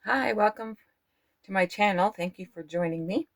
Hi, welcome to my channel. Thank you for joining me.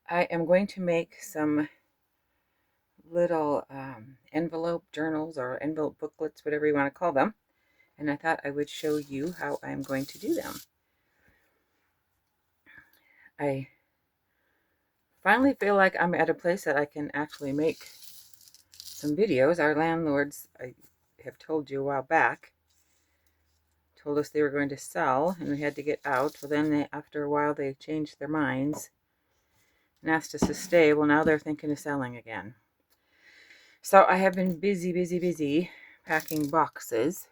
I am going to make some little envelope journals or envelope booklets, whatever you want to call them. And I thought I would show you how I'm going to do them. I finally feel like I'm at a place that I can actually make some videos. Our landlords, I have told you a while back, told us they were going to sell and we had to get out. Well, then after a while they changed their minds and asked us to stay. Well, now they're thinking of selling again. So I have been busy packing boxes.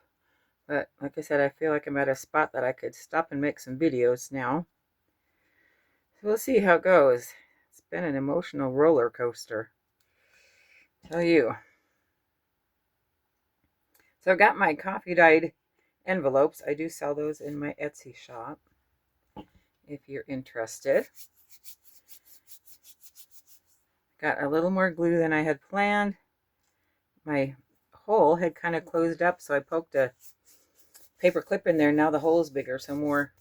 But like I said, I feel like I'm at a spot that I could stop and make some videos now. So we'll see how it goes. It's been an emotional roller coaster, tell you. So I've got my coffee dyed envelopes. I do sell those in my Etsy shop if you're interested. Got a little more glue than I had planned. My hole had kind of closed up, so I poked a paper clip in there. Now the hole is bigger, so more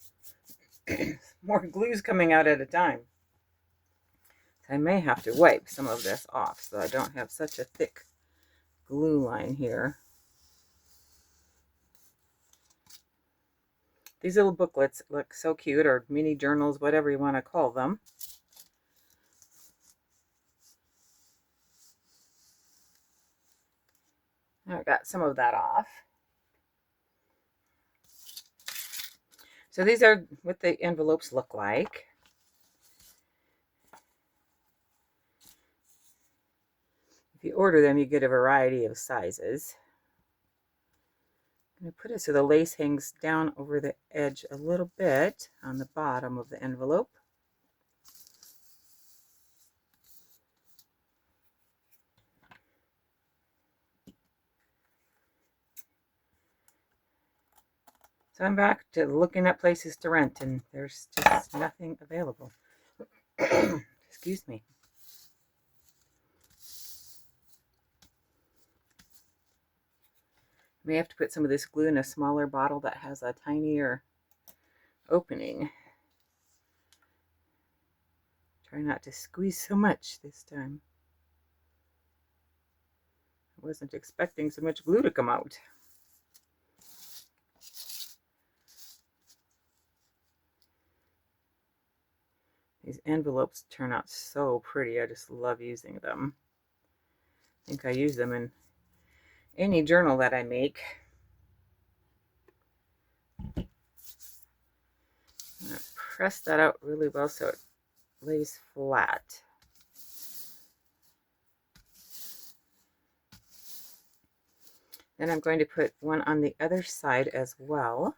glue's coming out at a time. I may have to wipe some of this off so I don't have such a thick glue line here. These little booklets look so cute, or mini journals, whatever you want to call them. I got some of that off. So these are what the envelopes look like. If you order them, you get a variety of sizes. I'm going to put it so the lace hangs down over the edge a little bit on the bottom of the envelope. So I'm back to looking at places to rent, and there's just nothing available. Excuse me. I may have to put some of this glue in a smaller bottle that has a tinier opening. Try not to squeeze so much this time. I wasn't expecting so much glue to come out. These envelopes turn out so pretty. I just love using them. I think I use them in any journal that I make. I'm going to press that out really well so it lays flat. Then I'm going to put one on the other side as well.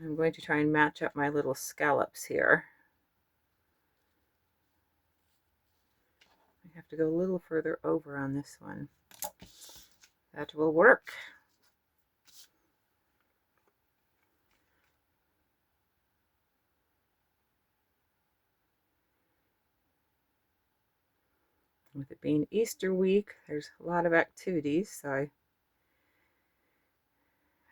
I'm going to try and match up my little scallops here. I have to go a little further over on this one. That will work. With it being Easter week, there's a lot of activities, so I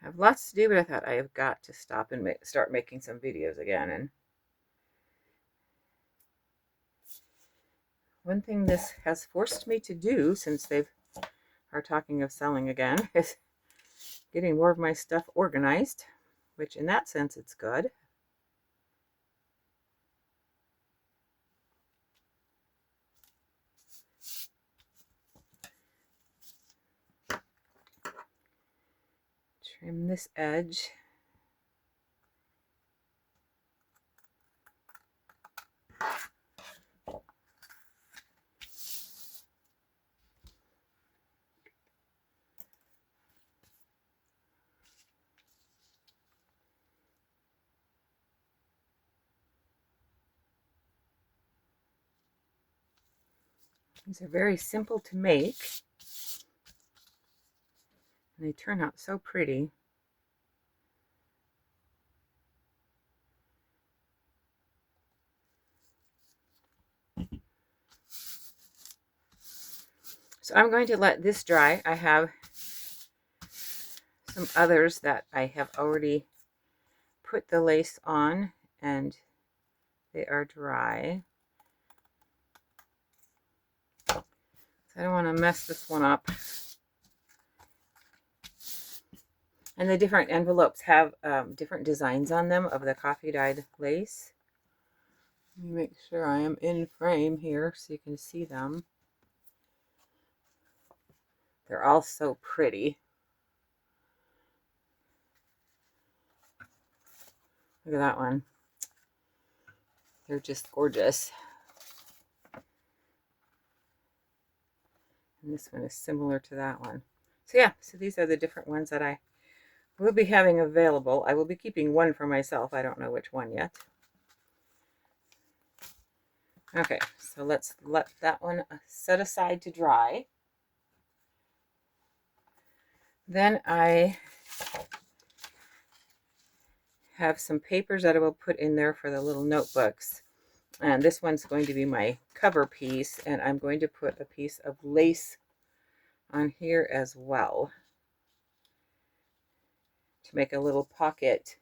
have lots to do, but I thought I have got to stop and start making some videos again. And one thing this has forced me to do, since they are talking of selling again, is getting more of my stuff organized, which in that sense it's good. Trim this edge. These are very simple to make, and they turn out so pretty. So I'm going to let this dry. I have some others that I have already put the lace on and they are dry. So I don't want to mess this one up. And the different envelopes have different designs on them of the coffee dyed lace. Let me make sure I am in frame here so you can see them. They're all so pretty. Look at that one. They're just gorgeous. And this one is similar to that one. So yeah, so these are the different ones that I will be having available. I will be keeping one for myself. I don't know which one yet. Okay, so let's let that one set aside to dry. Then I have some papers that I will put in there for the little notebooks. And this one's going to be my cover piece, and I'm going to put a piece of lace on here as well to make a little pocket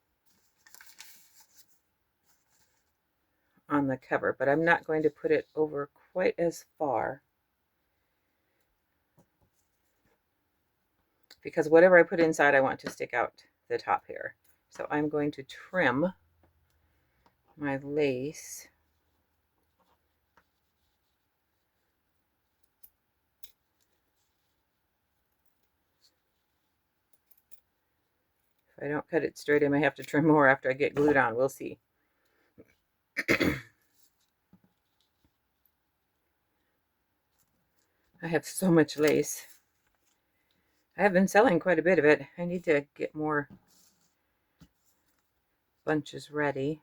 on the cover, but I'm not going to put it over quite as far because whatever I put inside I want to stick out the top here. So I'm going to trim my lace. If I don't cut it straight, I may have to trim more after I get glued on. We'll see. I have so much lace. I have been selling quite a bit of it. I need to get more bunches ready.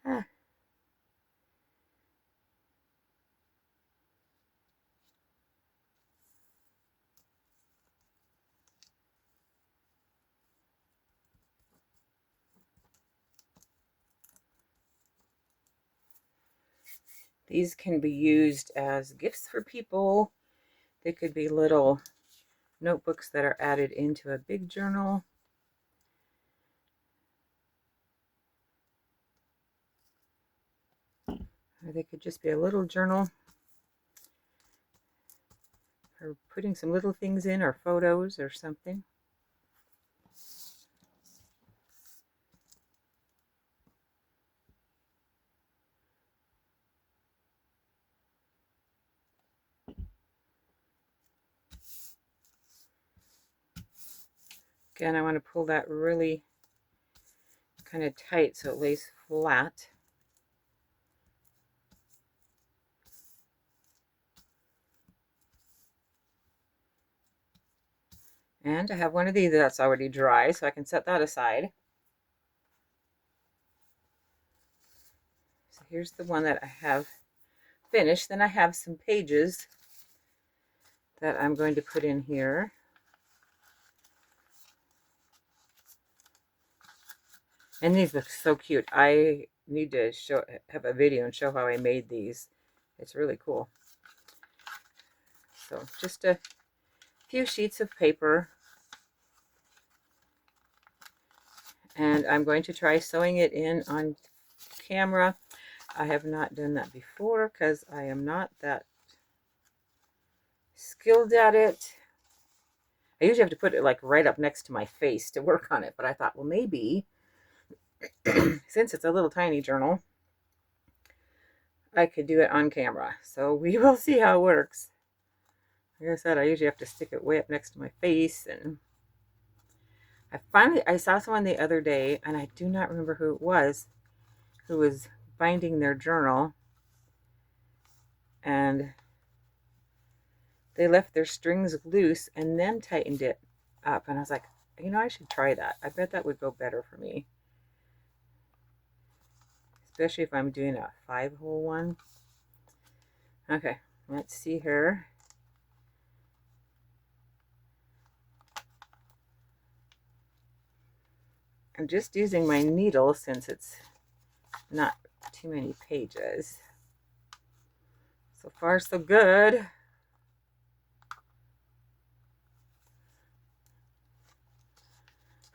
Ah. These can be used as gifts for people. They could be little notebooks that are added into a big journal. Or they could just be a little journal for putting some little things in, or photos or something. Again, I want to pull that really kind of tight so it lays flat. And I have one of these that's already dry, so I can set that aside. So here's the one that I have finished. Then I have some pages that I'm going to put in here. And these look so cute. I need to have a video and show how I made these. It's really cool. So just a few sheets of paper. And I'm going to try sewing it in on camera. I have not done that before because I am not that skilled at it. I usually have to put it like right up next to my face to work on it, but I thought, well, maybe since it's a little tiny journal, I could do it on camera. So we will see how it works. Like I said, I usually have to stick it way up next to my face. And I saw someone the other day, and I do not remember who it was, who was binding their journal, and they left their strings loose and then tightened it up. And I was like, you know, I should try that. I bet that would go better for me. Especially if I'm doing a 5-hole one. Okay, let's see here. I'm just using my needle since it's not too many pages. So far, so good.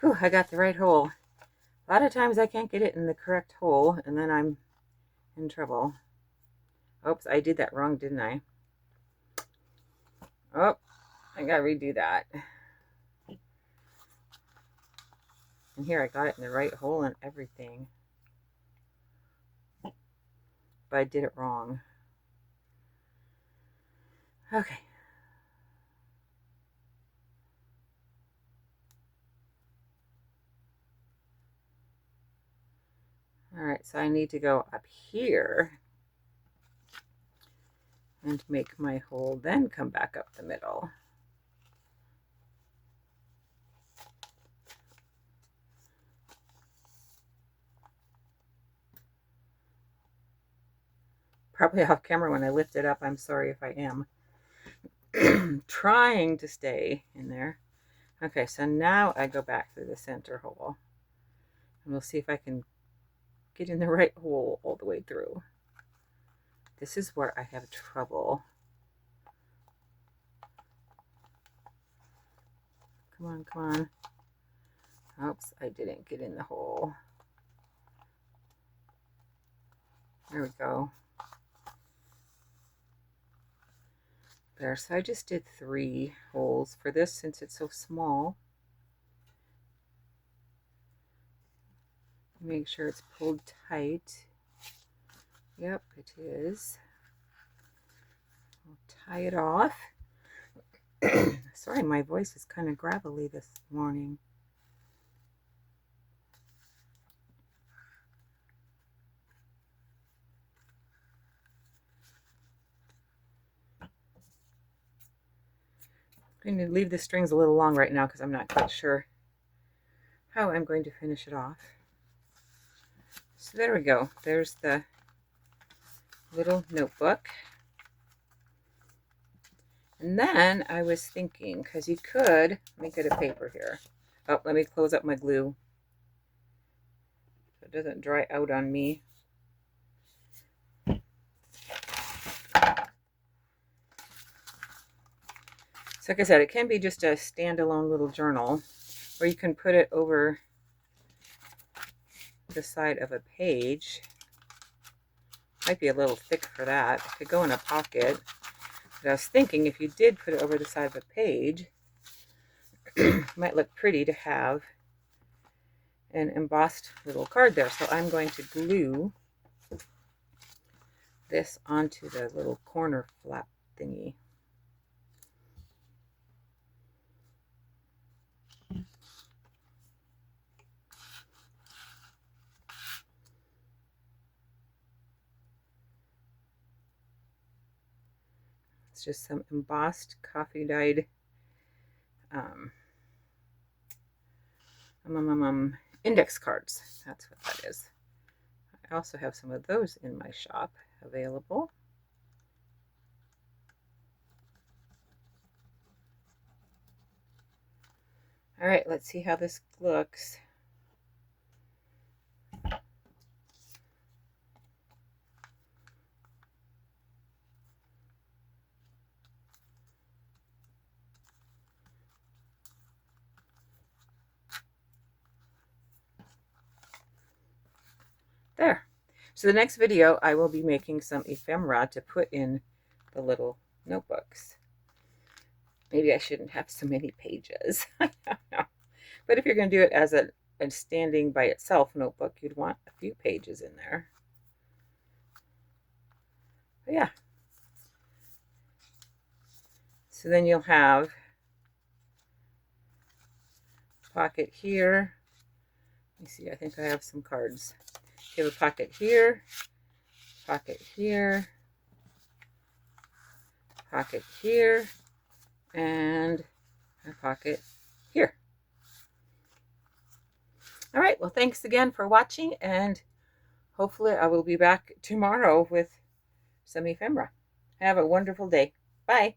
Whew, I got the right hole. A lot of times I can't get it in the correct hole, and then I'm in trouble. Oops, I did that wrong, didn't I? Oh, I gotta redo that. And here I got it in the right hole and everything. But I did it wrong. Okay. All right, so I need to go up here and make my hole, then come back up the middle. Probably off camera when I lift it up. I'm sorry if I am. Trying to stay in there. Okay, so now I go back through the center hole. And we'll see if I can get in the right hole all the way through. This is where I have trouble. Come on, come on. Oops, I didn't get in the hole. There we go. There, so I just did 3 holes for this since it's so small. Make sure it's pulled tight. Yep, it is. I'll tie it off. Sorry, my voice is kind of gravelly this morning. I'm going to leave the strings a little long right now because I'm not quite sure how I'm going to finish it off. So there we go. There's the little notebook. And then I was thinking, because you could, let me get a paper here. Oh, let me close up my glue so it doesn't dry out on me. So like I said, it can be just a standalone little journal, or you can put it over the side of a page. Might be a little thick for that. It could go in a pocket. But I was thinking if you did put it over the side of a page, it might look pretty to have an embossed little card there. So I'm going to glue this onto the little corner flap thingy. It's just some embossed coffee dyed index cards. That's what that is. I also have some of those in my shop available. All right, let's see how this looks. There. So the next video, I will be making some ephemera to put in the little notebooks. Maybe I shouldn't have so many pages. I don't know. But if you're going to do it as a standing by itself notebook, you'd want a few pages in there. But yeah. So then you'll have a pocket here. Let me see, I think I have some cards. You have a pocket here, pocket here, pocket here, and a pocket here. All right, well, thanks again for watching, and hopefully I will be back tomorrow with some ephemera. Have a wonderful day. Bye.